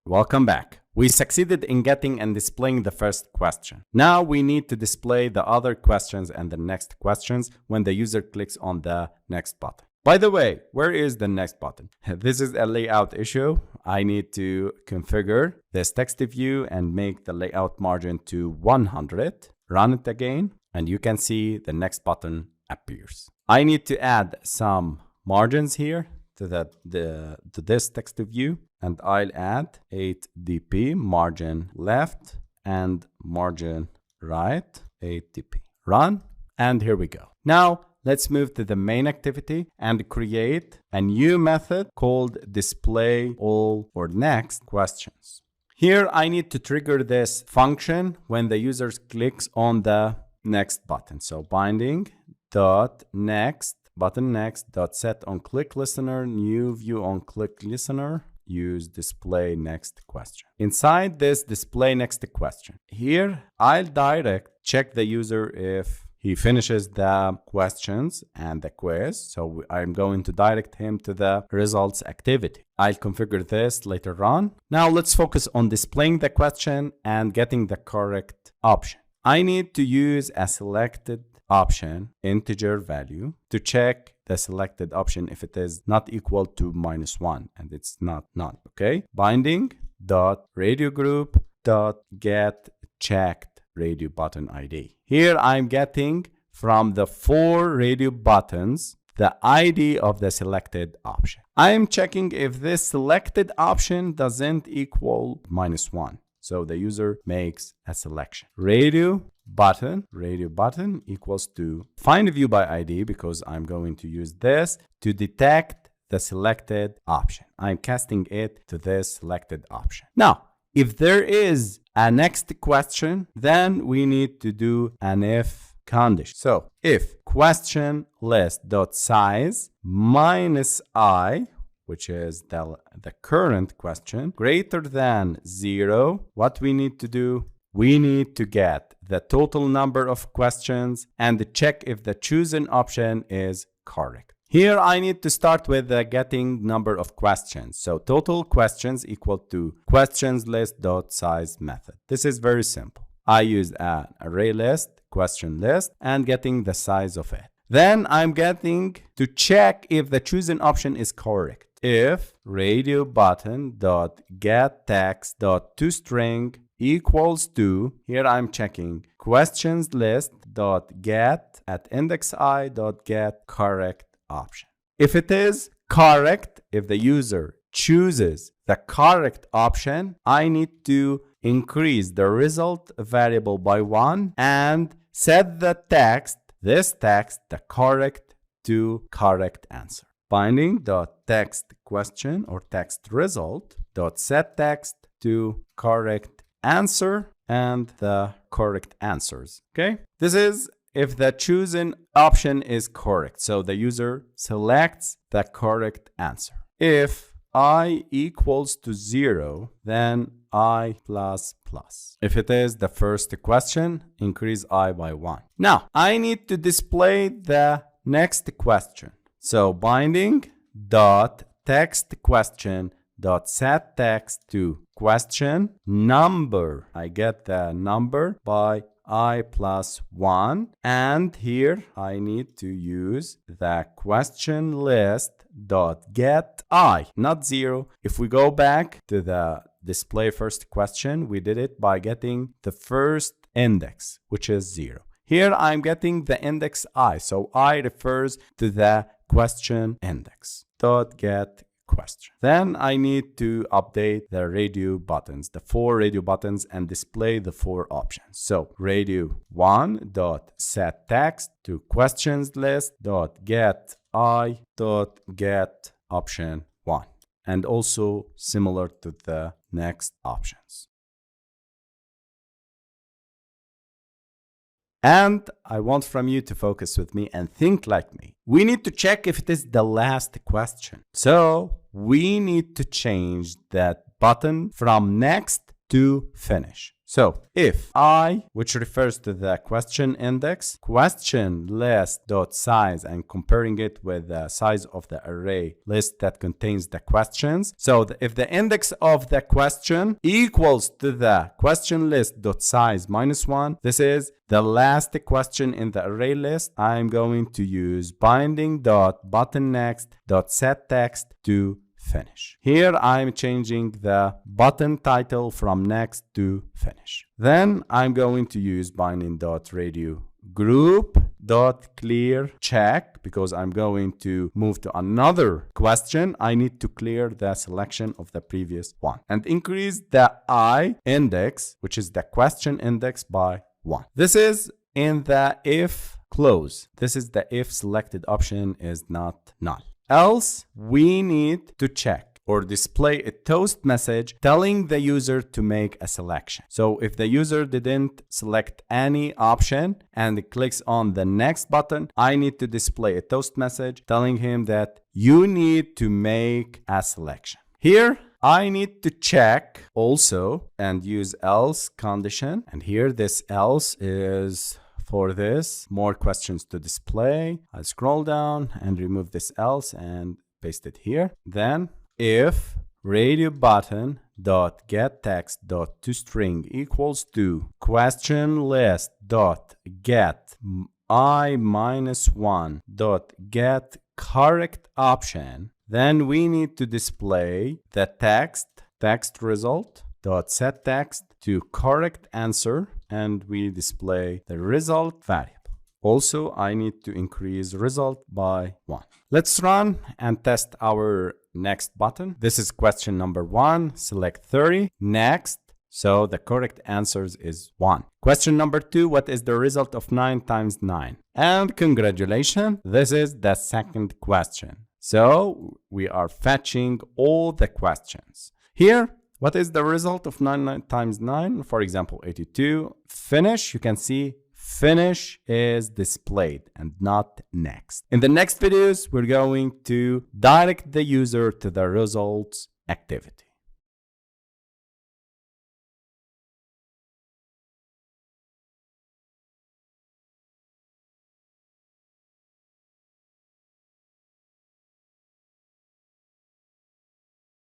Welcome back. We succeeded in getting and displaying the first question. Now we need to display the other questions and the next questions when the user clicks on the next button. By the way, where is the next button? This is a layout issue. I need to configure this text view and make the layout margin to 100. Run it again, and you can see the next button appears. I need to add some margins here to this text view, and I'll add 8 dp margin left and margin right, 8 dp. Run, and here we go. Now let's move to the main activity and create a new method called display all or next questions. Here I need to trigger this function when the user clicks on the next button. So binding dot next button next dot set on click listener, new view on click listener, use display next question. Inside this display next question, here I'll direct check the user if he finishes the questions and the quiz. So I'm going to direct him to the results activity. I'll configure this later on. Now let's focus on displaying the question and getting the correct option. I need to use a selected option integer value to check the selected option if it is not equal to -1, and it's not. Okay, binding dot radio group dot get checked radio button ID. Here I'm getting from the 4 radio buttons the ID of the selected option. I'm checking if this selected option doesn't equal -1. So the user makes a selection. Radio button equals to find view by ID, because I'm going to use this to detect the selected option. I'm casting it to this selected option. Now, if there is a next question, then we need to do an if condition. So if question list dot size minus I, which is the current question, greater than 0, what we need to do? We need to get the total number of questions and check if the chosen option is correct. Here I need to start with the getting number of questions. So total questions equal to questions list dot size method. This is very simple. I use an array list, question list, and getting the size of it. Then I'm getting to check if the chosen option is correct. If radio button dot get text dot toString equals to, here I'm checking questions list dot get at index I dot get correct option. If it is correct, if the user chooses the correct option, I need to increase the result variable by 1 and set the text, the correct to correct answer. Binding dot text question or text result dot set text to correct answer and the correct answers. Okay, this is if the chosen option is correct. So the user selects the correct answer. If I equals to 0, then I plus plus. If it is the first question, increase I by 1. Now I need to display the next question. So binding dot text question dot set text to question number. I get the number by I plus 1, and here I need to use the question list dot get I, not 0. If we go back to the display first question, we did it by getting the first index, which is 0. Here I'm getting the index I, so I refers to the question index dot get question. Then I need to update the radio buttons, the 4 radio buttons, and display the 4 options. So radio 1 dot set text to questions list dot get I dot get option 1, and also similar to the next options. And I want from you to focus with me and think like me. We need to check if it is the last question. So we need to change that button from next to finish. So if I, which refers to the question index, question list dot size, and comparing it with the size of the array list that contains the questions. So if the index of the question equals to the question list dot size minus 1, this is the last question in the array list. I'm going to use binding dot button next dot set text to finish. Here I'm changing the button title from next to finish. Then I'm going to use binding dot radio group dot clear check, because I'm going to move to another question. I need to clear the selection of the previous one and increase the I index, which is the question index, by 1. This is in the if clause. This is the if selected option is not null. Else, we need to check or display a toast message telling the user to make a selection. So if the user didn't select any option and clicks on the next button, I need to display a toast message telling him that you need to make a selection. Here, I need to check also and use else condition. And here this else is for this, more questions to display. I'll scroll down and remove this else and paste it here. Then if radio button dot get text dot toString equals to question list dot get I minus 1 dot get correct option, then we need to display the text result dot set text to correct answer, and we display the result variable. Also, I need to increase result by 1. Let's run and test our next button. This is question number 1. Select 30. Next. So the correct answers is 1. Question number 2. What is the result of 9 times 9? And congratulations, this is the second question. So we are fetching all the questions. Here, what is the result of 9 times 9? For example, 82. Finish, you can see finish is displayed and not next. In the next videos, we're going to direct the user to the results activity.